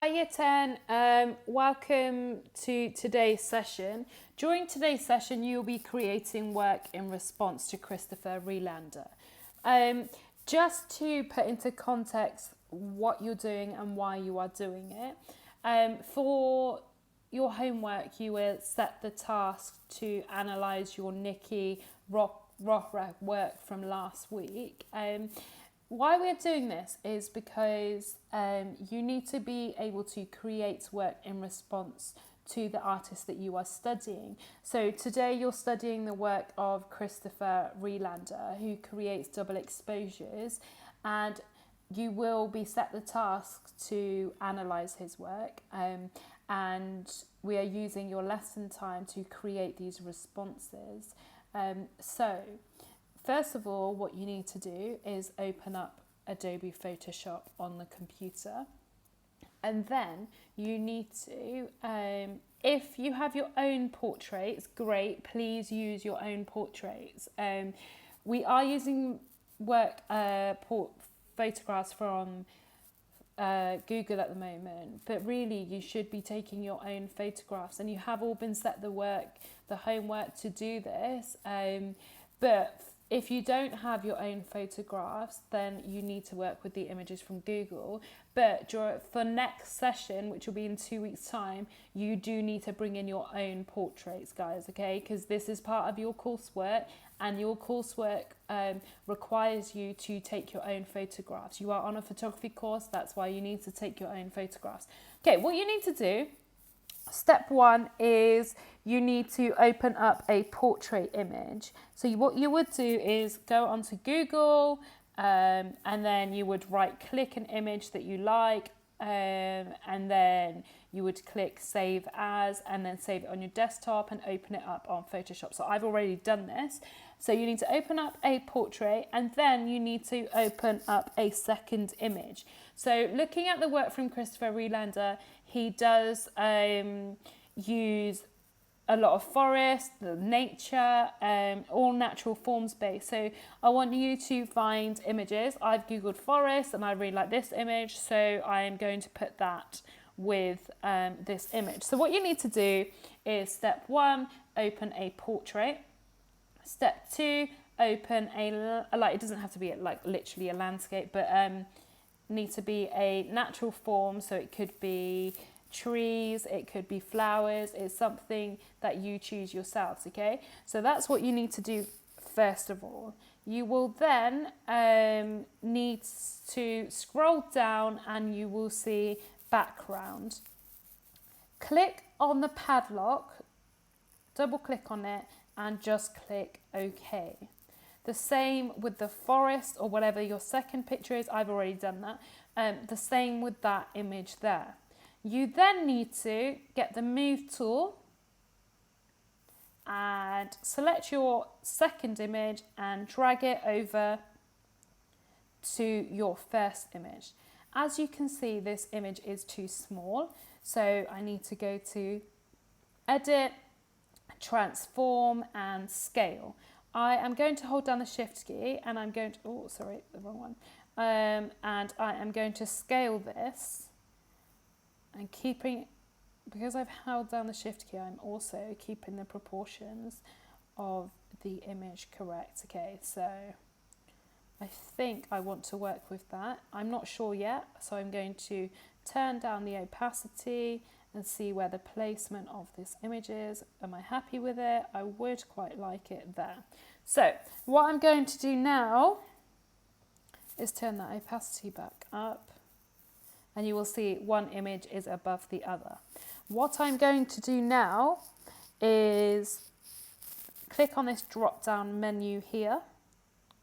Year 10, welcome to today's session. During today's session, you'll be creating work in response to Christopher Relander. Just to put into context what you're doing and why you are doing it, for your homework, you will set the task to analyse your Nikki Rothrack work from last week. Why we're doing this is because you need to be able to create work in response to the artist that you are studying. So today you're studying the work of Christopher Relander, who creates double exposures, and you will be set the task to analyse his work, and we are using your lesson time to create these responses. So first of all, what you need to do is open up Adobe Photoshop on the computer. And then you need to, if you have your own portraits, great, please use your own portraits. We are using photographs from Google at the moment, but really you should be taking your own photographs, and you have all been set the homework to do this. But if you don't have your own photographs, then you need to work with the images from Google. But for next session, which will be in 2 weeks' time, you do need to bring in your own portraits, guys, okay? Because this is part of your coursework, and your coursework requires you to take your own photographs. You are on a photography course, that's why you need to take your own photographs. Okay, what you need to do, step one is you need to open up a portrait image. So what you would do is go onto Google, and then you would right click an image that you like, and then you would click save as, and then save it on your desktop and open it up on Photoshop. So I've already done this. So you need to open up a portrait, and then you need to open up a second image. So looking at the work from Christopher Relander, he does use a lot of forest, nature, all natural forms based. So I want you to find images. I've Googled forest and I really like this image, so I'm going to put that with this image. So what you need to do is step one, open a portrait. Step two, open it doesn't have to be like literally a landscape, but need to be a natural form. So it could be trees, it could be flowers, it's something that you choose yourselves, okay? So that's what you need to do first of all. You will then need to scroll down and you will see background. Click on the padlock, double click on it, and just click OK. The same with the forest or whatever your second picture is. I've already done that. The same with that image there. You then need to get the move tool and select your second image and drag it over to your first image. As you can see, this image is too small, so I need to go to Edit, Transform and Scale. I am going to hold down the Shift key and I'm going to, the wrong one. And I am going to scale this, and because I've held down the Shift key, I'm also keeping the proportions of the image correct. Okay, so I think I want to work with that. I'm not sure yet, so I'm going to turn down the opacity and see where the placement of this image is. Am I happy with it? I would quite like it there. So what I'm going to do now is turn that opacity back up, and you will see one image is above the other. What I'm going to do now is click on this drop down menu here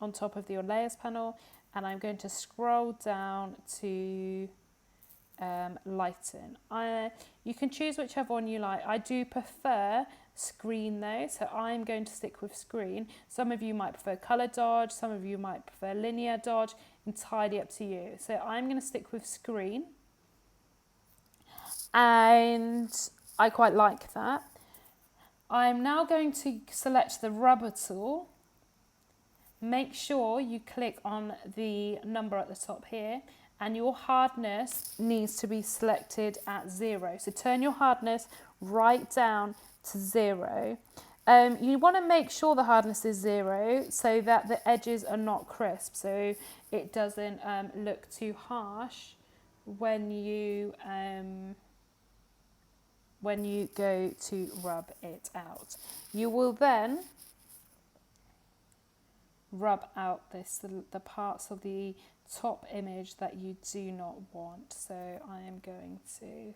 on top of your layers panel, and I'm going to scroll down to lighten. You can choose whichever one you like. I do prefer screen though, so I'm going to stick with screen. Some of you might prefer color dodge, some of you might prefer linear dodge, entirely up to you. So I'm going to stick with screen, and I quite like that. I'm now going to select the rubber tool. Make sure you click on the number at the top here and your hardness needs to be selected at 0. So turn your hardness right down to 0. You want to make sure the hardness is 0 so that the edges are not crisp, so it doesn't look too harsh when you go to rub it out. You will then rub out the parts of the top image that you do not want. So I am going to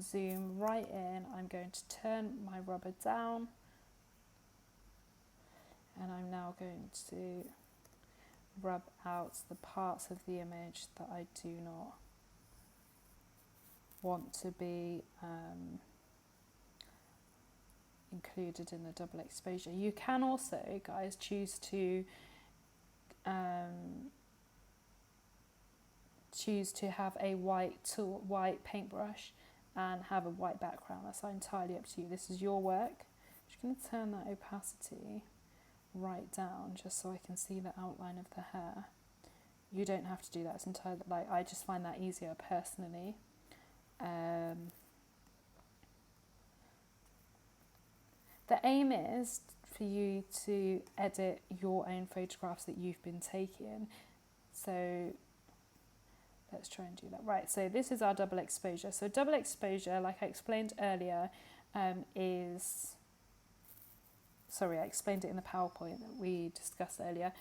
zoom right in. I'm going to turn my rubber down, and I'm now going to rub out the parts of the image that I do not want to be included in the double exposure. You can also, guys, choose to have a white paintbrush and have a white background. That's entirely up to you. This is your work. I'm just going to turn that opacity right down just so I can see the outline of the hair. You don't have to do that. It's entirely, like, I just find that easier personally. The aim is for you to edit your own photographs that you've been taking. So let's try and do that. Right, so this is our double exposure. So double exposure, like I explained earlier, is... Sorry, I explained it in the PowerPoint that we discussed earlier,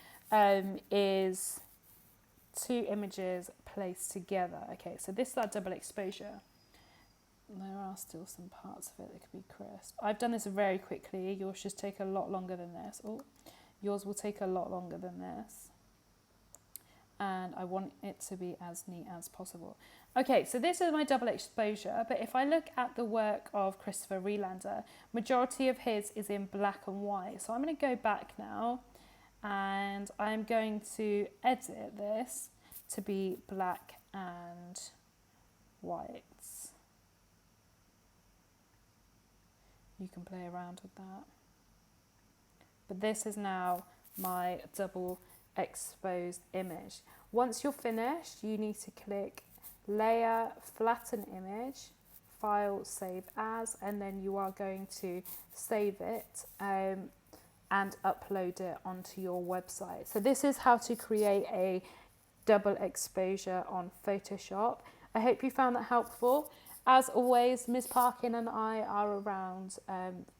is 2 images placed together. Okay, so this is our double exposure. There are still some parts of it that could be crisp. I've done this very quickly. Yours should take a lot longer than this. Oh, yours will take a lot longer than this. And I want it to be as neat as possible. Okay, so this is my double exposure, but if I look at the work of Christopher Rhinelander, majority of his is in black and white. So I'm going to go back now, and I'm going to edit this to be black and white. You can play around with that. But this is now my double exposed image. Once you're finished, you need to click Layer, Flatten Image, File, Save As, and then you are going to save it and upload it onto your website. So this is how to create a double exposure on Photoshop. I hope you found that helpful. As always, Ms. Parkin and I are around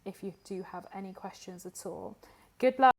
if you do have any questions at all. Good luck.